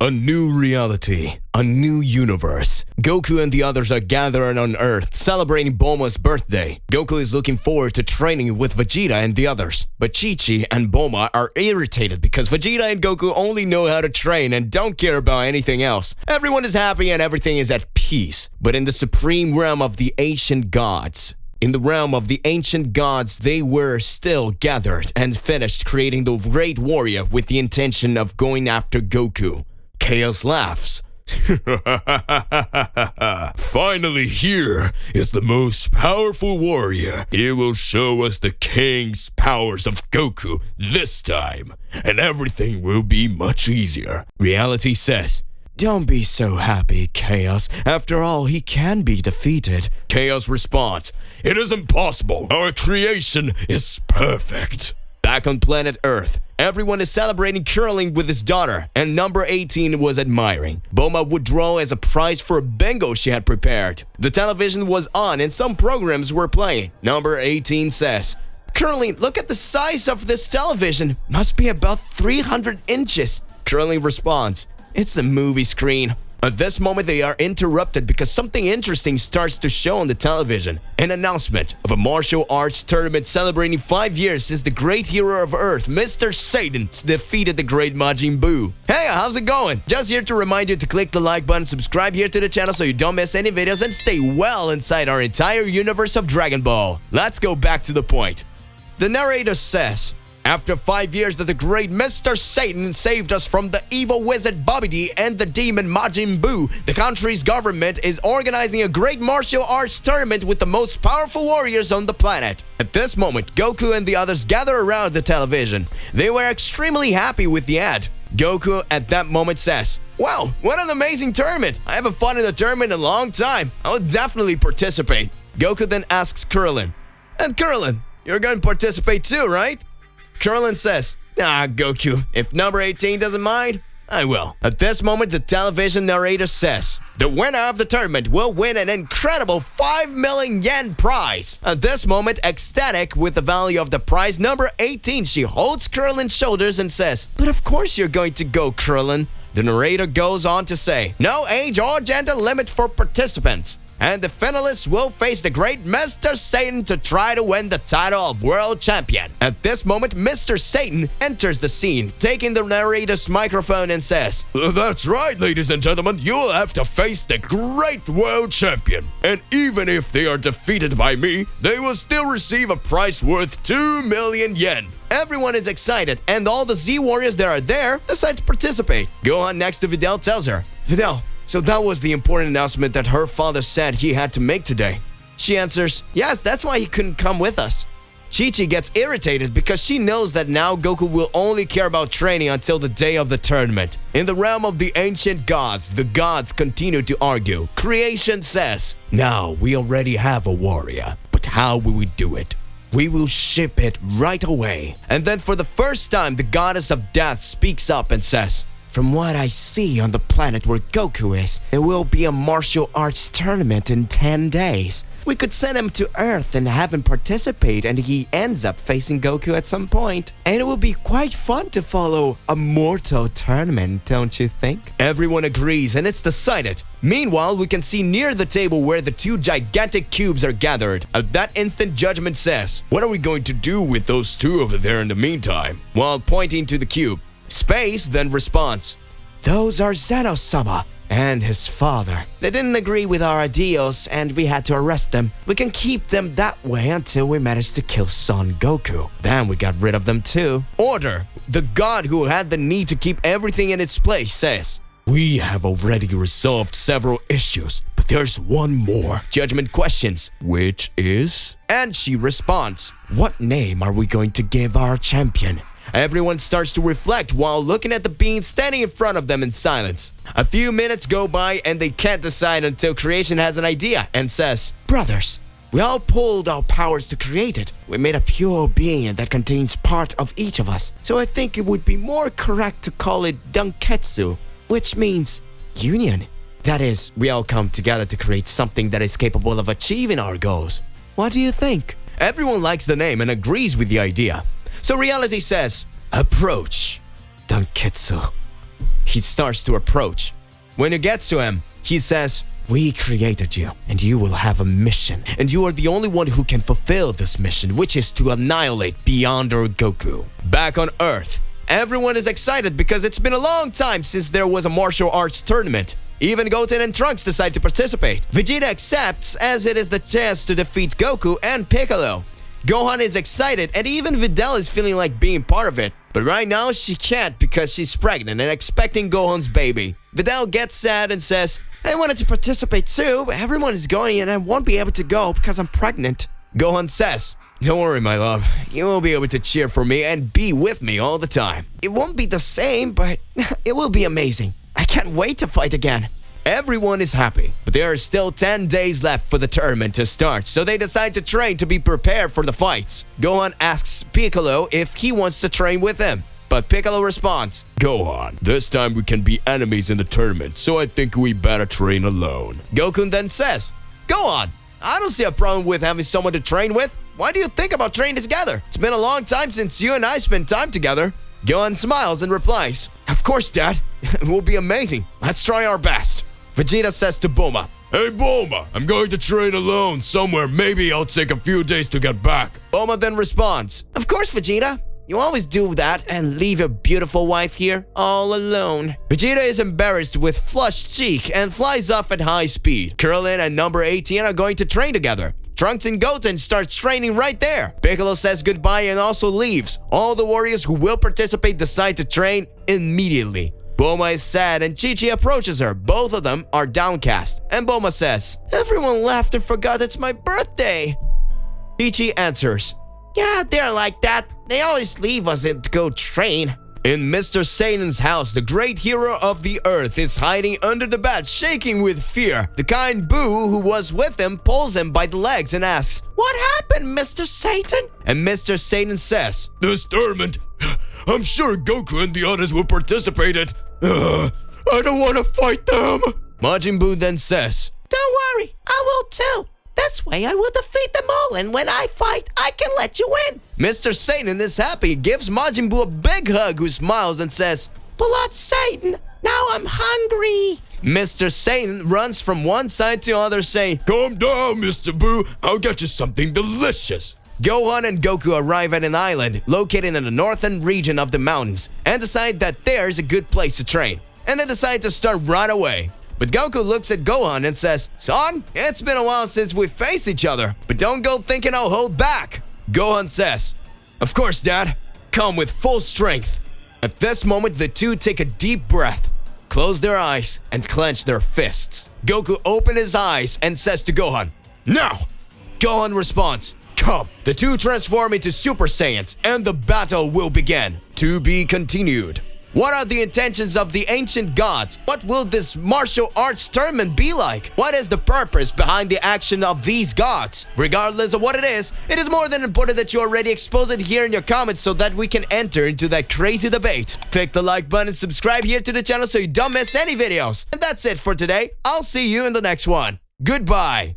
A new reality, a new universe. Goku and the others are gathering on Earth, celebrating Bulma's birthday. Goku is looking forward to training with Vegeta and the others. But Chi-Chi and Bulma are irritated because Vegeta and Goku only know how to train and don't care about anything else. Everyone is happy and everything is at peace. But in the supreme realm of the ancient gods, they were still gathered and finished creating the Great Warrior with the intention of going after Goku. Chaos laughs. Finally, here is the most powerful warrior. He will show us the king's powers of Goku this time, and everything will be much easier. Reality says, "Don't be so happy, Chaos. After all, he can be defeated." Chaos responds, "It is impossible. Our creation is perfect." Back on planet Earth, everyone is celebrating curling with his daughter, and number 18 was admiring. Bulma would draw as a prize for a bingo she had prepared. The television was on and some programs were playing. Number 18 says, "Curling, look at the size of this television. Must be about 300 inches. Curling responds, "It's a movie screen." At this moment, they are interrupted because something interesting starts to show on the television. An announcement of a martial arts tournament celebrating 5 years since the great hero of Earth, Mr. Satan, defeated the great Majin Buu. Hey, how's it going? Just here to remind you to click the like button, subscribe here to the channel so you don't miss any videos, and stay well inside our entire universe of Dragon Ball. Let's go back to the point. The narrator says, "After 5 years that the great Mr. Satan saved us from the evil wizard Babidi and the demon Majin Buu, the country's government is organizing a great martial arts tournament with the most powerful warriors on the planet." At this moment, Goku and the others gather around the television. They were extremely happy with the ad. Goku at that moment says, "Wow, what an amazing tournament. I haven't fought in a tournament in a long time. I will definitely participate." Goku then asks Krillin, "And Krillin, you're going to participate too, right?" Krillin says, Goku, if number 18 doesn't mind, I will." At this moment, the television narrator says, "The winner of the tournament will win an incredible 5 million yen prize." At this moment, ecstatic with the value of the prize, number 18, she holds Krillin's shoulders and says, "But of course you're going to go, Krillin." The narrator goes on to say, "No age or gender limit for participants. And the finalists will face the great Mr. Satan to try to win the title of world champion." At this moment, Mr. Satan enters the scene, taking the narrator's microphone and says, "That's right, ladies and gentlemen, you'll have to face the great world champion. And even if they are defeated by me, they will still receive a prize worth 2 million yen. Everyone is excited, and all the Z Warriors that are there decide to participate. Gohan next to Videl tells her, "Videl, so that was the important announcement that her father said he had to make today." She answers, "Yes, that's why he couldn't come with us." Chi-Chi gets irritated because she knows that now Goku will only care about training until the day of the tournament. In the realm of the ancient gods, the gods continue to argue. Creation says, "Now we already have a warrior, but how will we do it? We will ship it right away." And then for the first time, the goddess of death speaks up and says, "From what I see on the planet where Goku is, there will be a martial arts tournament in 10 days. We could send him to Earth and have him participate, and he ends up facing Goku at some point. And it will be quite fun to follow a mortal tournament, don't you think?" Everyone agrees, and it's decided. Meanwhile, we can see near the table where the 2 gigantic cubes are gathered. At that instant, Judgment says, "What are we going to do with those 2 over there in the meantime?" While pointing to the cube. Space then responds, "Those are Zeno-sama and his father. They didn't agree with our ideals and we had to arrest them. We can keep them that way until we manage to kill Son Goku. Then we got rid of them too." Order, the god who had the need to keep everything in its place, says, "We have already resolved several issues, but there's one more." Judgment questions, "Which is?" And she responds, "What name are we going to give our champion?" Everyone starts to reflect while looking at the being standing in front of them in silence. A few minutes go by and they can't decide until Creation has an idea and says, "Brothers, we all pulled our powers to create it. We made a pure being that contains part of each of us. So I think it would be more correct to call it Danketsu, which means union. That is, we all come together to create something that is capable of achieving our goals. What do you think?" Everyone likes the name and agrees with the idea. So reality says, "Approach, Danketsu." he starts to approach. When he gets to him, he says, "We created you, and you will have a mission, and you are the only one who can fulfill this mission, which is to annihilate Beyonder Goku." Back on Earth, everyone is excited because it's been a long time since there was a martial arts tournament. Even Goten and Trunks decide to participate. Vegeta accepts, as it is the chance to defeat Goku and Piccolo. Gohan is excited, and even Videl is feeling like being part of it. But right now, she can't because she's pregnant and expecting Gohan's baby. Videl gets sad and says, "I wanted to participate too, but everyone is going and I won't be able to go because I'm pregnant." Gohan says, "Don't worry, my love. You will be able to cheer for me and be with me all the time. It won't be the same, but it will be amazing. I can't wait to fight again." Everyone is happy, but there are still 10 days left for the tournament to start, so they decide to train to be prepared for the fights. Gohan asks Piccolo if he wants to train with him, but Piccolo responds, Gohan, this time we can be enemies in the tournament, so I think we better train alone. Goku then says, "Gohan, I don't see a problem with having someone to train with. Why do you think about training together? It's been a long time since you and I spent time together." Gohan smiles and replies, "Of course, Dad. It will be amazing. Let's try our best." Vegeta says to Bulma, Hey Bulma, I'm going to train alone somewhere. Maybe I'll take a few days to get back. Bulma then responds, "Of course, Vegeta. You always do that and leave your beautiful wife here all alone." Vegeta is embarrassed with flushed cheek and flies off at high speed. Krillin and number 18 are going to train together. Trunks and Goten start training right there. Piccolo says goodbye and also leaves. All the warriors who will participate decide to train immediately. Bulma is sad and Chi-Chi approaches her. Both of them are downcast. And Bulma says, "Everyone left and forgot it's my birthday." Chi-Chi answers, "Yeah, they're like that. They always leave us and go train." In Mr. Satan's house, the great hero of the earth is hiding under the bed, shaking with fear. The kind Boo who was with him pulls him by the legs and asks, "What happened, Mr. Satan?" And Mr. Satan says, This tournament, I'm sure Goku and the others will participate in. I don't want to fight them. Majin Buu then says, "Don't worry, I will too. This way I will defeat them all, and when I fight, I can let you win." Mr. Satan is happy, gives Majin Buu a big hug, who smiles and says, "Blood Satan, now I'm hungry." Mr. Satan runs from one side to the other saying, Calm down, Mr. Boo. I'll get you something delicious. Gohan and Goku arrive at an island located in the northern region of the mountains and decide that there's a good place to train. And they decide to start right away. But Goku looks at Gohan and says, "Son, it's been a while since we faced each other, but don't go thinking I'll hold back." Gohan says, "Of course, Dad. Come with full strength." At this moment, the two take a deep breath, close their eyes, and clench their fists. Goku opens his eyes and says to Gohan, "Now!" Gohan responds, "Come." The two transform into Super Saiyans, and the battle will begin. To be continued. What are the intentions of the ancient gods? What will this martial arts tournament be like? What is the purpose behind the action of these gods? Regardless of what it is more than important that you already expose it here in your comments so that we can enter into that crazy debate. Click the like button and subscribe here to the channel so you don't miss any videos. And that's it for today. I'll see you in the next one. Goodbye.